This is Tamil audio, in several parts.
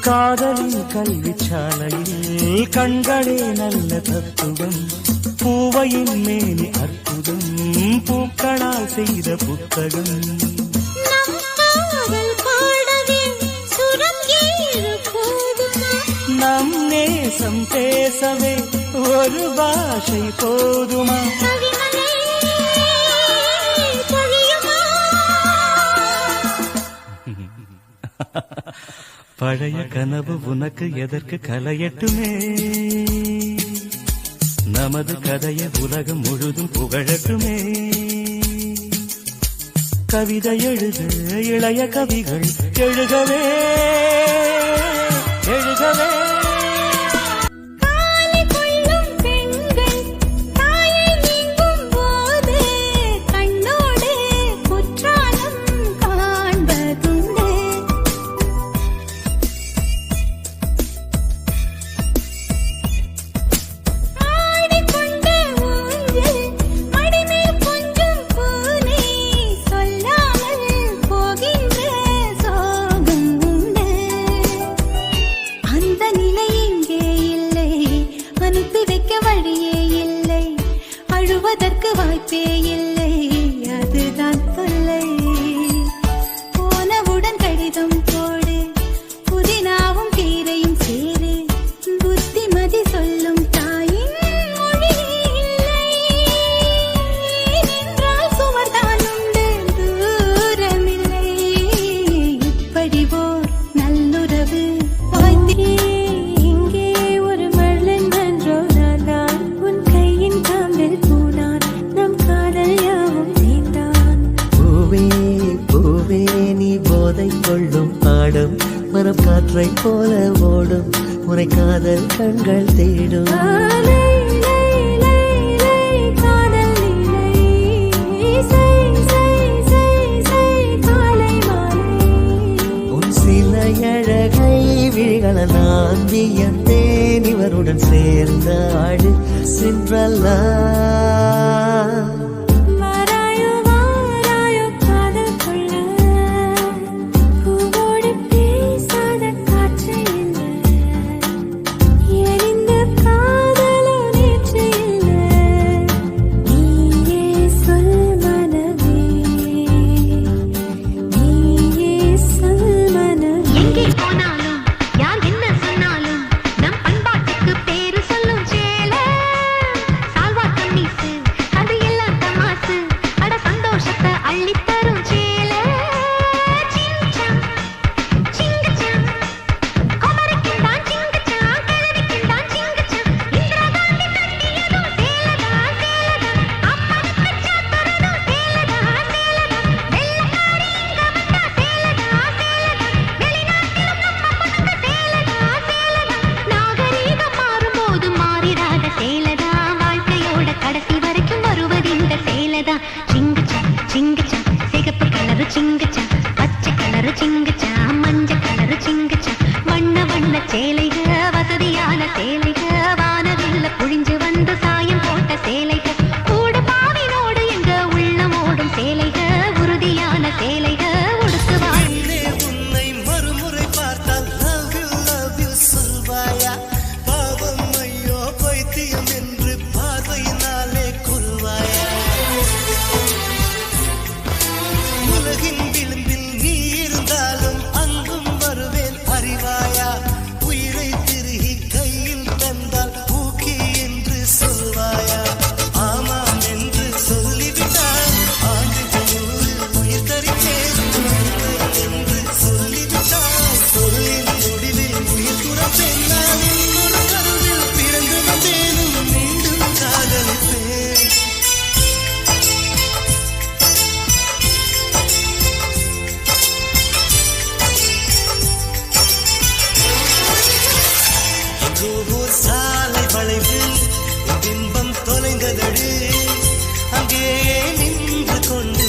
காதலின் கல்விச்சாலையில் கண்களே நல்ல தத்துவம், பூவையின் மேனி அற்புதம், பூக்களால் செய்த புத்தகம். நம் நேசம் பேசவே ஒரு பாஷை போதுமா? பழைய கனவு உனக்கு எதற்கு கலையட்டுமே, நமது கதையை உலகம் முழுதும் புகழட்டுமே. கவிதை எழுது இளைய கவிகள் எழுகவே எழுகவே. வாய்ப்பே இல்லை, அதுதான் தொல்லை. போனவுடன் கடிதம் போடு, புதினாவும் கீரையும் சேரு, புத்திமதி சொல்லும் தாயின் மொழி இல்லை என்றால் சுமர்தான் உண்டு, தூரமில்லை. இப்படி ஓர் நல்லுறவு வாழ்ந்தே. இங்கே ஒரு மழன் நன்றோ நான் உன் கையின் காம்பில் கொள்ளும் ஆடும் மரம் காற்றை போல ஓடும், உரை காதல் கண்கள் தேடும். உன் சில அழகை விழிகள நான் வியந்தேன், இவருடன் சேர்ந்த ஆடு சின்றல்லா. சிகப்பு கலரு சிங்கச்சா, பச்சை கலரு சிங்கச்சா, மஞ்சள் கலரு சிங்கச்சா, வண்ண வண்ண சேலைக, வசதியான சேலைக, வானவில்ல புழிஞ்சு வந்து சாயம் போட்ட சேலைக, கூடு பாவினோடு எங்க உள்ளமோடும் சேலைக, உறுதியான சேலைக உடுத்துவாய். உன்னை மறுமுறை பார்த்தால் love you சொல்வாயா? பாவம் ஐயோ பைத்தியம் என்று பார்வையினாலே கொள்வாயா? உலகின் விளிம்பில் நீ இருந்தாலும் அங்கும் வருவேன் அறிவாயா? உயிரை திருகி கையில் தந்தால் ஊக்கி என்று சொல்வாயா? ஆமாம் என்று சொல்லிவிட்டால் ஆண்டுகள் உயிர் தருவேன் என்று சொல்லிவிட்டால் சொல்லின் முடிவில் உயிர் துறப்பேன். நான் இன்னொரு கருவில் பிறந்து வந்தேனும் மீண்டும் காதலிப்பேன். சாலை வளைவில் பிம்பம் தொலைந்ததடு, அங்கேயே நின்று கொண்டு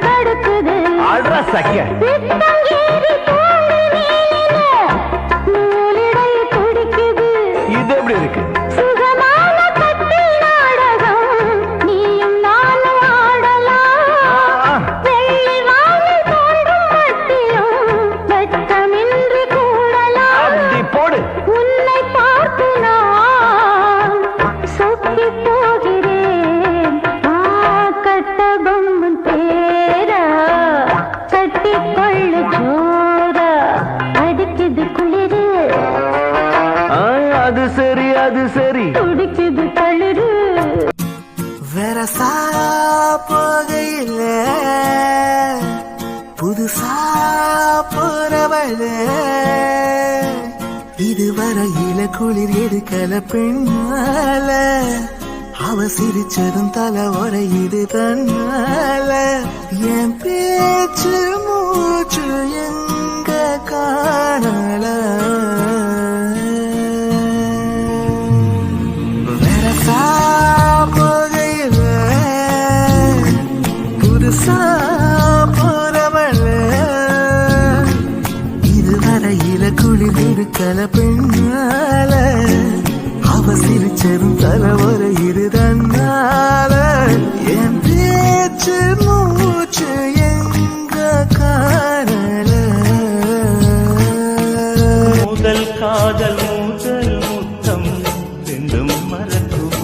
தடுக்குது. அது சரி அது சரி துடிக்குது தளிரு வெரசா போகையில புதுசா போறவளே இதுவரையில குளிர் எடுக்கல பெண்ணால அவ சிரிச்சதும் தலை உரையுது தன்னால என் பேச்சு மூச்சு எங்க காணல வெரசா போகையில புதுசா போறவள இதுவரையில குளிர் எடுக்கல பெண்ணால அவ சிரிச்சதும் தலைவர இருதன்னால என் பேச்சு மூச்சு எங்க காணல முதல் காதல் முதல் முத்தம் ரெண்டும் மறக்குமா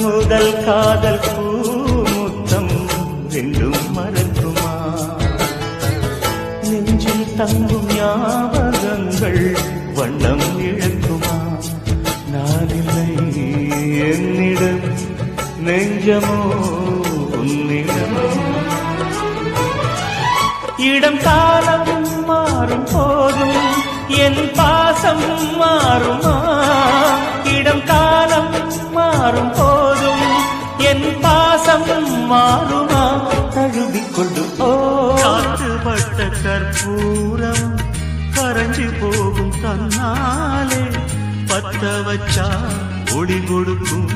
முதல் காதல் பூ முத்தம் ரெண்டும் மறக்குமா நெஞ்சில் தங்கும் ஞாபகங்கள் வண்ணம் இழக்குமா நான் இல்லை என்னிடம் நெஞ்சமோ உன்னிடம் இடம் காலம் மாறும் போதும் என் பாசம் மாறுமா இடம் காலம் மாறும் போதும் என் பாசம் மாறுமா தழுவிக்கொண்டு காற்றுப்பட்ட கற்பூரம் கரைஞ்சு போகும் தன்னாலே பத்த வச்சா ஒளி கொடுக்கும்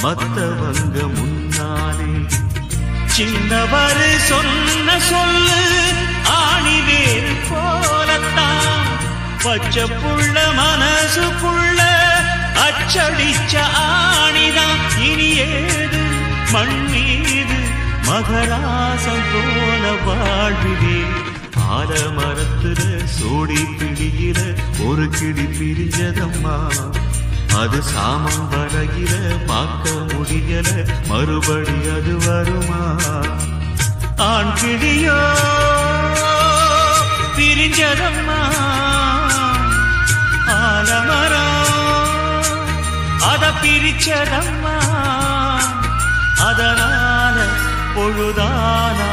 மத்தவங்க முன்னாலே சின்னவர் சொன்ன சொல்லு ஆணிவேர் போலத்தான் பச்சை புள்ள மனசுக்குள்ள அச்சடிச்ச ஆணிதான் இனி ஏது மண் மீது மகராசம் போல வாழ்விலே ஆல மரத்துல சோடி பிடிகிற ஒரு கிளி பிரிஞ்சதம்மா அது சாமம் வரையில பார்க்க முடியல மறுபடி அது வருமா ஆண் கிளியோ பிரிஞ்சதம்மா ஆலமரம் அத பிரிச்சதம்மா அதனால பொழுதானா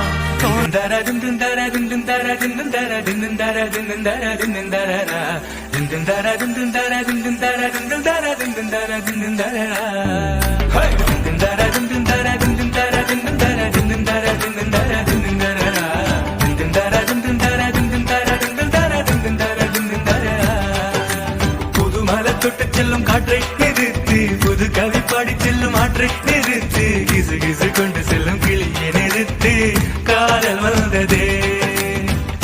புதுமலை தொட்டு செல்லும் காற்றை நிறுத்து புது கவி பாடி செல்லும் ஆற்றை நிறுத்து கிசு கிசு கொண்டு செல்லும் கிளியை நிறுத்து காதல் வந்ததே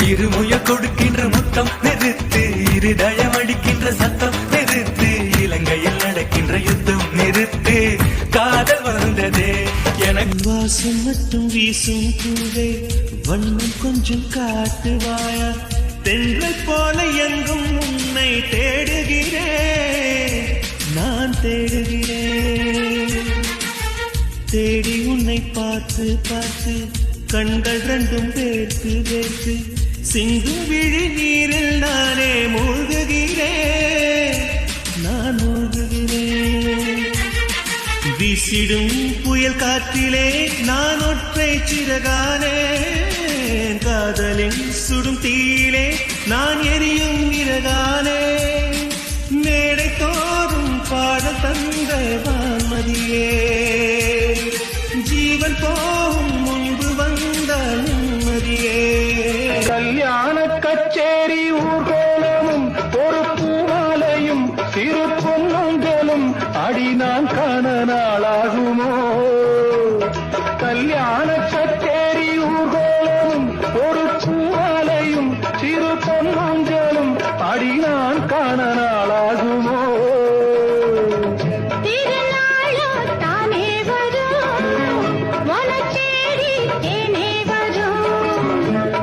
இருமுய கொடுக்கின்ற முத்தம் நிறுத்து இருதயம் அடிக்கின்ற சத்தம் நிறுத்து இலங்கையில் நடக்கின்ற யுத்தம் நிறுத்து காதல் வந்ததே எனக்கு வாசம் மட்டும் வீசும் பூவே வண்ணம் கொஞ்சம் காட்டுவாயா தென்றை போல எங்கும் உன்னை தேடுகிறேன் நான் தேடுகிறேன் தேடி உன்னை பார்த்து பார்த்து கண்கள் ரெண்டும் வேர்த்து வேர்த்து சிந்தும் விழி நீரில் நானே மூழ்குகிறேன் நான் மூழ்குகிறேன் வீசிடும் புயல் காற்றிலே நான் ஒற்றை சிறகானே காதலின் சுடும் தீயிலே நான் எரியும் இறகானே மேடை தோறும் பாட தந்த வான்மதியே ஜீவன் போகும் முன்பு வந்த நிம்மதியே கல்யாண கச்சேரி ஊர்கோலமும் ஒரு பூமாலையும் சிறு பொன்னங்களும் அடி நான் காண நாளாகுமோ கல்யாண கச்சேரி ஊர்கோலமும் ஒரு பூமாலையும் சிறு பொன்னங்களும் அடி நான் காண நாளாகுமோ திருநாளோ தானே வரும் மனச்சேரி தேனே வரும்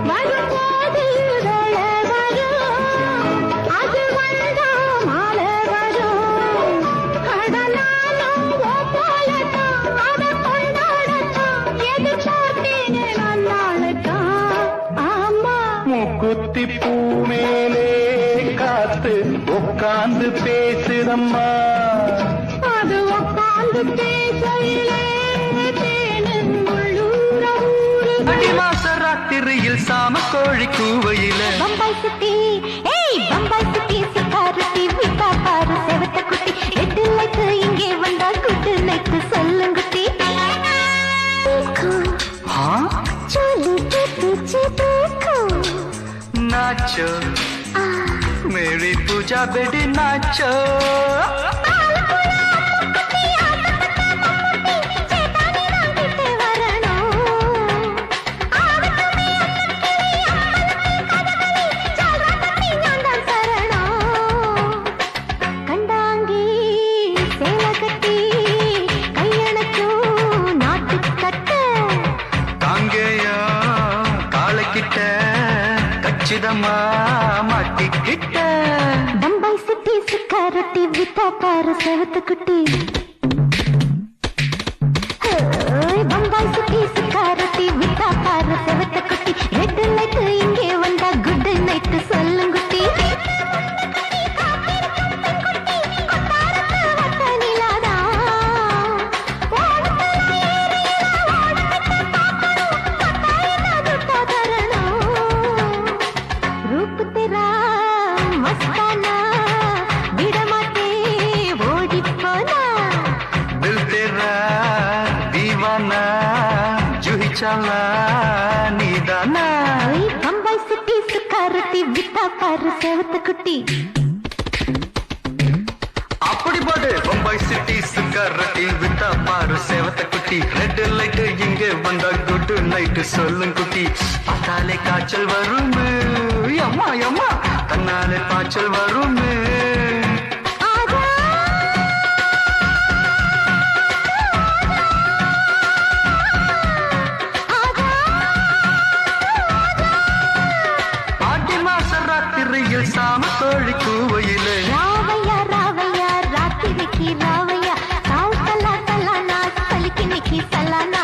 வரும்போது வேளை வரும் அது வந்தா மாலை வரும் கடனாலும் மூக்குத்தி பூ மேலே காத்து உட்கார்ந்து பேசுதம்மா. அது உட்கார்ந்து பேசையிலே தேனும் உள்ளூர ஊரு. அடிமாச ராத்திரியில் சாம கோழி கூவையில பம்பாய் சிட்டி, ஏய் பம்பாய் சிட்டி சிக்காரத்தி விட்டா பாரு செவத்த குட்டி. எட்டு லைக்கு இங்கே வந்தா குட்டு லைக்கு சொல்லுங்குட்டி. चोली के पीछे देखो नाचो मेरी पूजा बेटी नाचो. கச்சிதமா மாட்டிக்கிட்ட பம்பாய் சிட்டி சிக்காரத்தி வித்தா பாரு செவத்த குட்டி. பம்பாய் சிட்டி சிக்காரத்தி வித்தா பாரு செவத்த குட்டி. ரெட் லைட் இங்கே வந்தா குட் நைட் சொல்லுங்குட்டி. பம்பாய் சிட்டி சிக்காரத்தி வித்தா பாரு செவத்த குட்டி. அப்படி பாடு பம்பாய் சிட்டி சிக்காரத்தி வித்தா பாரு செவத்த குட்டி. ரெட் லைட் இங்க வந்தா குட் நைட் சொல்லும் குட்டி. பார்த்தாலே காய்ச்சல் வரும் அம்மா அம்மா தன்னாலே பாய்ச்சல் வரும். சாம கோழி கூவையிலே ராவையா ராவையா ராத்திரிக்கு ராவையா சால் தலா தலானா சலிக்கு நிக்கி சலானா.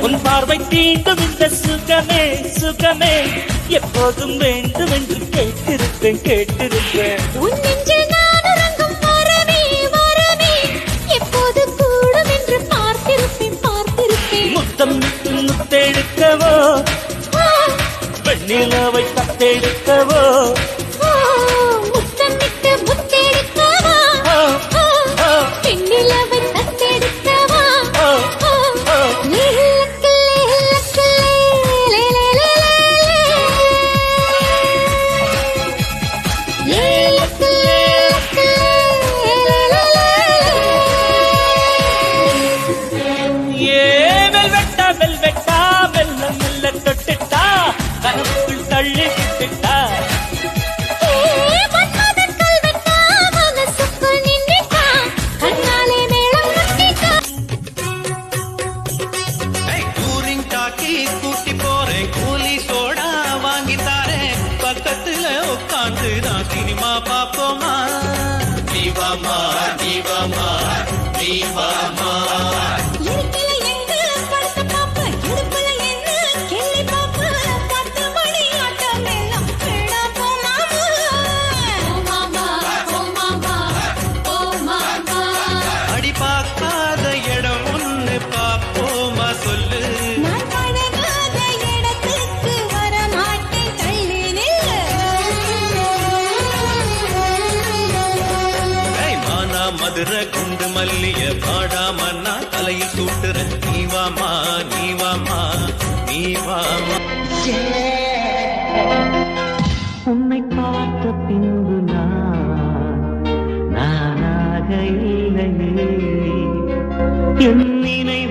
உன் பார்வை தீண்டும் இந்த சுகமே சுகமே எப்போதும் வேண்டும் என்று கேட்டிருப்பேன் கேட்டிருப்பேன். உன் நெஞ்சில் நான் உறங்கும் வரவே வரவே எப்போது கூடும் என்று பார்த்திருப்பேன் பார்த்திருப்பேன். முத்தம் விட்டு முத்தெடுக்கவோ வெண்ணிலவை தத்தெடுக்கவோ முத்தம் விட்டு முத்தெடுக்கவா பெண்ணிலவை தத்தெடுக்கவா. வெல்வெட்டா மெல்ல மெல்ல தொட்டுட்டா கனவுக்குள் தள்ளி விட்டுட்டா. கூட்டி போறேன் கூலி சோடா வாங்கி தாரேன் பக்கத்துல உட்காந்து நான் சினிமா பாப்போமா. நீவாமா நீவாமா நீவாமா மதுரை குண்டு மல்லிய பாடாமன்னா தலையில் சூட்டுற. நீவாமா நீவாமா நீவாமா. உன்னை பார்த்த பின்பு நானாக இல்லையே என் நினைவு